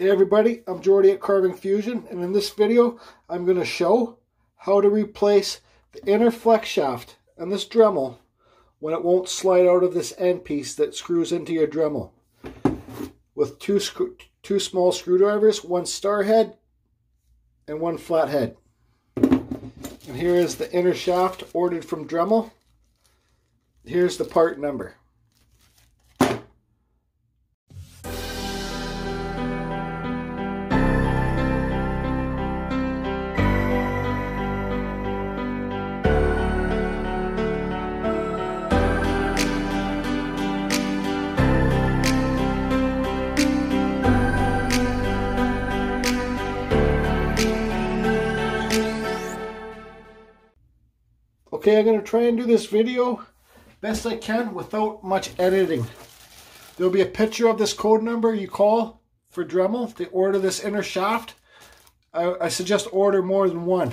Hey everybody, I'm Jordy at Carving Fusion, and in this video I'm going to show how to replace the inner flex shaft on this Dremel when it won't slide out of this end piece that screws into your Dremel with two small screwdrivers, one star head and one flat head. And here is the inner shaft ordered from Dremel. Here's the part number. Okay, I'm going to try and do this video best I can without much editing. There'll be a picture of this code number you call for Dremel to order this inner shaft. I suggest order more than one.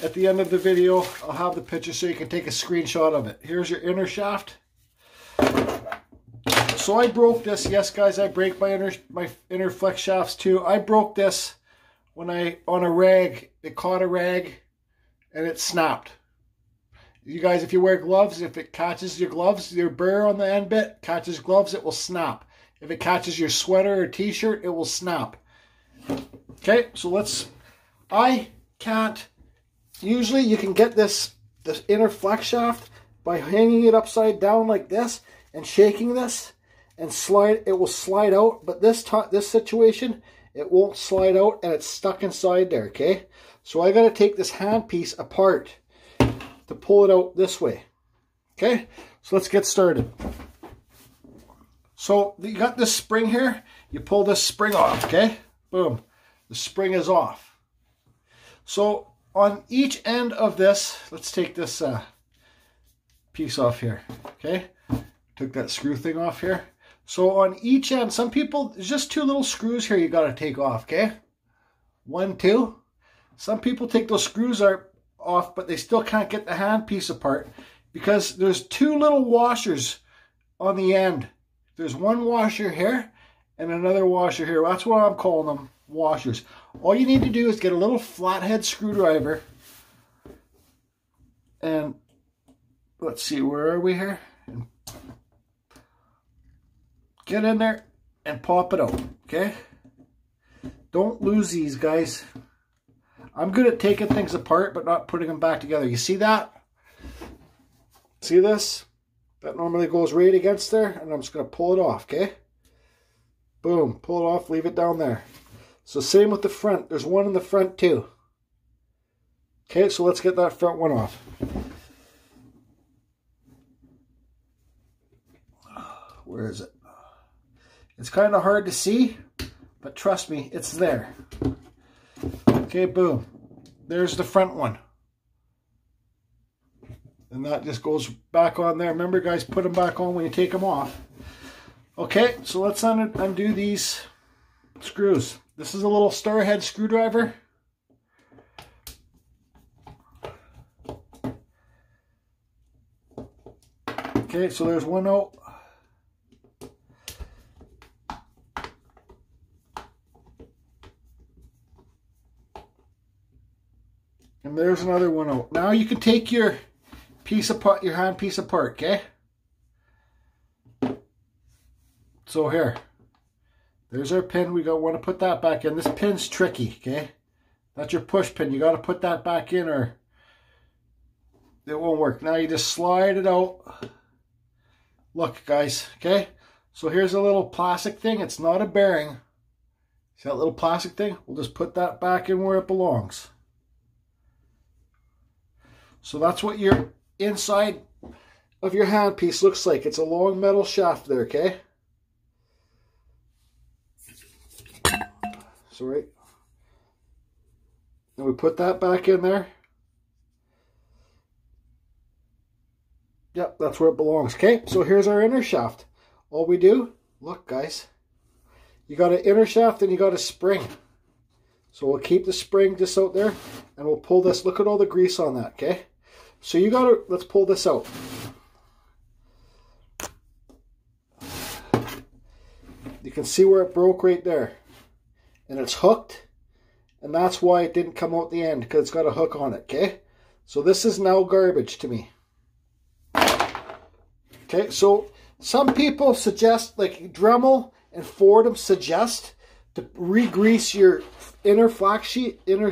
At the end of the video, I'll have the picture so you can take a screenshot of it. Here's your inner shaft. So I broke this. Yes, guys, I break my inner flex shafts too. I broke this when on a rag. It caught a rag and it snapped. You guys, if you wear gloves, if it catches your gloves, your burr on the end bit catches gloves, it will snap. If it catches your sweater or t-shirt, it will snap. Okay, so usually you can get this inner flex shaft by hanging it upside down like this and shaking this and it will slide out, but this situation, it won't slide out and it's stuck inside there, okay? So I got to take this handpiece apart to pull it out this way. Okay, so let's get started. So you got this spring here, you pull this spring off, okay? Boom, the spring is off. So on each end of this, let's take this piece off here, okay? Took that screw thing off here. So on each end, some people, there's just two little screws here you got to take off, okay? 1, 2. Some people take those screws off, but they still can't get the handpiece apart because there's two little washers on the end. There's one washer here and another washer here. That's what I'm calling them, washers. All you need to do is get a little flathead screwdriver and let's see, where are we here? Get in there and pop it out, okay? Don't lose these, guys. I'm good at taking things apart, but not putting them back together. You see that? See this? That normally goes right against there, and I'm just going to pull it off, okay? Boom, pull it off, leave it down there. So same with the front. There's one in the front too. Okay, so let's get that front one off. Where is it? It's kind of hard to see, but trust me, it's there. Okay, boom. There's the front one. And that just goes back on there. Remember, guys, put them back on when you take them off. Okay, so let's undo these screws. This is a little star head screwdriver. Okay, so there's one out. And there's another one out. Now you can take your piece apart, your hand piece apart, okay? So here, there's our pin. We want to put that back in. This pin's tricky, okay? That's your push pin. You got to put that back in or it won't work. Now you just slide it out. Look, guys, okay? So here's a little plastic thing. It's not a bearing. See that little plastic thing? We'll just put that back in where it belongs. So that's what your inside of your handpiece looks like. It's a long metal shaft there, okay? So right. Then we put that back in there. Yep, that's where it belongs. Okay, so here's our inner shaft. All we do, look guys, you got an inner shaft and you got a spring. So we'll keep the spring just out there and we'll pull this. Look at all the grease on that, okay? So you gotta, let's pull this out. You can see where it broke right there. and it's hooked, and that's why it didn't come out the end, because it's got a hook on it, okay? So this is now garbage to me. Okay, so some people suggest, like Dremel and Fordham suggest to re-grease your inner flax sheet, inner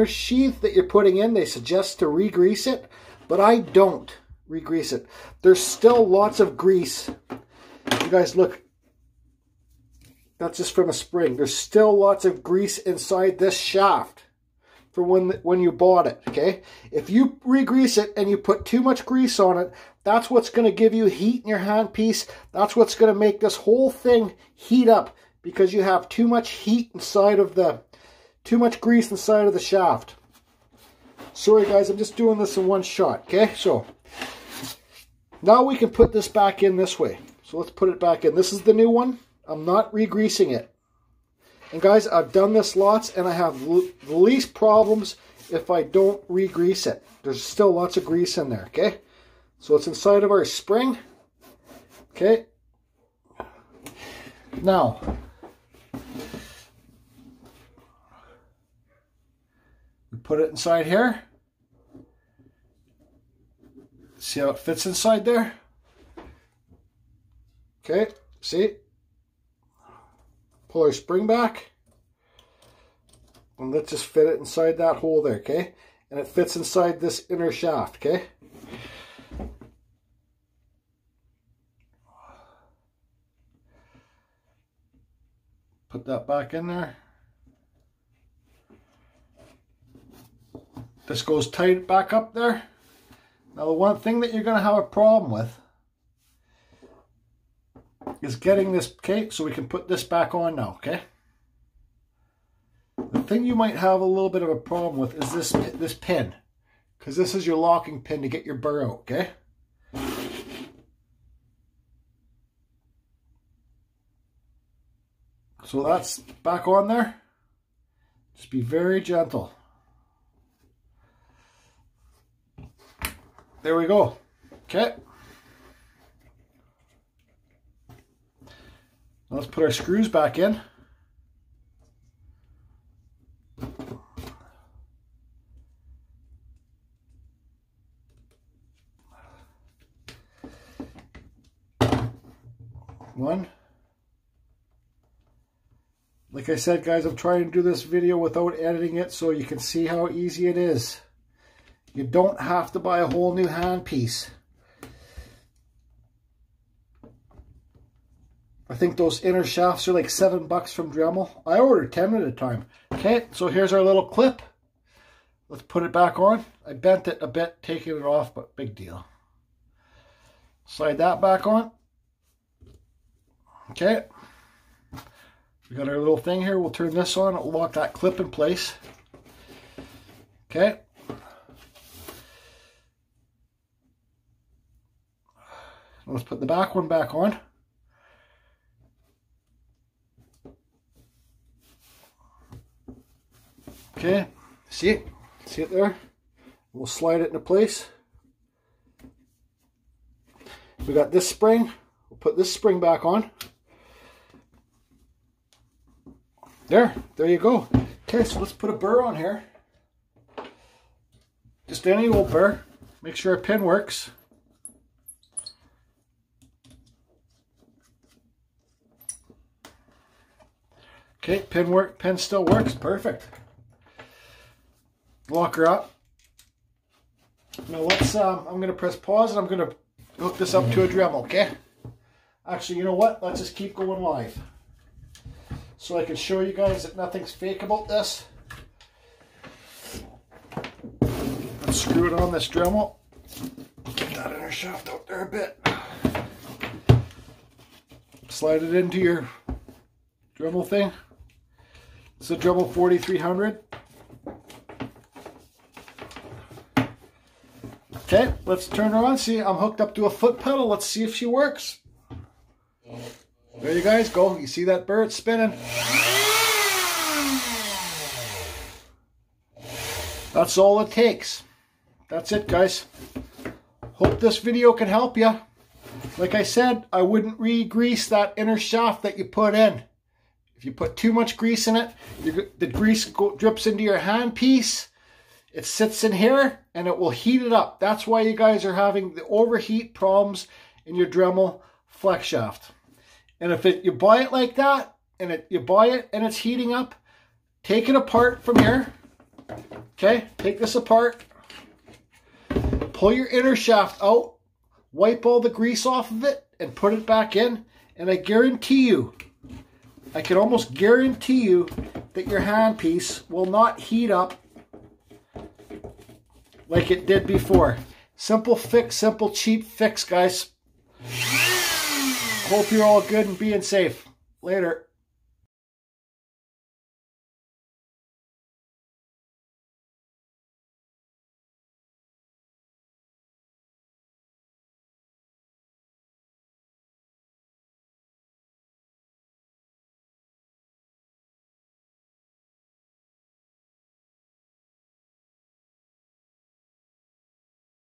sheath that you're putting in. They suggest to re-grease it, but I don't re-grease it. There's still lots of grease. You guys look, that's just from a spring. There's still lots of grease inside this shaft for when you bought it, okay? If you re-grease it and you put too much grease on it, that's what's going to give you heat in your handpiece. That's what's going to make this whole thing heat up, because you have too much heat inside of too much grease inside of the shaft. Sorry guys, I'm just doing this in one shot, okay? So now we can put this back in this way. So let's put it back in. This is the new one. I'm not re-greasing it. And guys, I've done this lots, and I have the least problems if I don't re-grease it. There's still lots of grease in there, okay? So it's inside of our spring, okay? Now, we put it inside here. See how it fits inside there? Okay, see? Pull our spring back, and let's just fit it inside that hole there, okay? And it fits inside this inner shaft, okay? Put that back in there. This goes tight back up there. Now the one thing that you're going to have a problem with is getting this, okay, so we can put this back on now, okay? The thing you might have a little bit of a problem with is this pin, because this is your locking pin to get your burr out, okay? So that's back on there. Just be very gentle. There we go. Okay. Now let's put our screws back in. One. Like I said, guys, I'm trying to do this video without editing it so you can see how easy it is. You don't have to buy a whole new handpiece. I think those inner shafts are like $7 from Dremel. I ordered 10 at a time. Okay, so here's our little clip. Let's put it back on. I bent it a bit, taking it off, but big deal. Slide that back on. Okay. We got our little thing here. We'll turn this on. It'll lock that clip in place. Okay. Let's put the back one back on. Okay. See it? See it there? We'll slide it into place. We got this spring. We'll put this spring back on. There you go. Okay, so let's put a burr on here. Just any old burr. Make sure a pin works. Okay, pin still works, perfect. Lock her up. Now let's, I'm going to press pause and I'm going to hook this up to a Dremel, okay? Actually, you know what? Let's just keep going live. So I can show you guys that nothing's fake about this. Let's screw it on this Dremel. Get that inner shaft out there a bit. Slide it into your Dremel thing. It's a Dremel 4300. Okay, let's turn her on. See, I'm hooked up to a foot pedal. Let's see if she works. There you guys go. You see that burr? It's spinning. That's all it takes. That's it, guys. Hope this video can help you. Like I said, I wouldn't re-grease that inner shaft that you put in. If you put too much grease in it, the grease drips into your handpiece. It sits in here and it will heat it up. That's why you guys are having the overheat problems in your Dremel Flexshaft. And if you buy it like that, and you buy it and it's heating up, take it apart from here. Okay, take this apart. Pull your inner shaft out. Wipe all the grease off of it and put it back in. And I guarantee you, I can almost guarantee you that your handpiece will not heat up like it did before. Simple fix, simple cheap fix, guys. Hope you're all good and being safe. Later.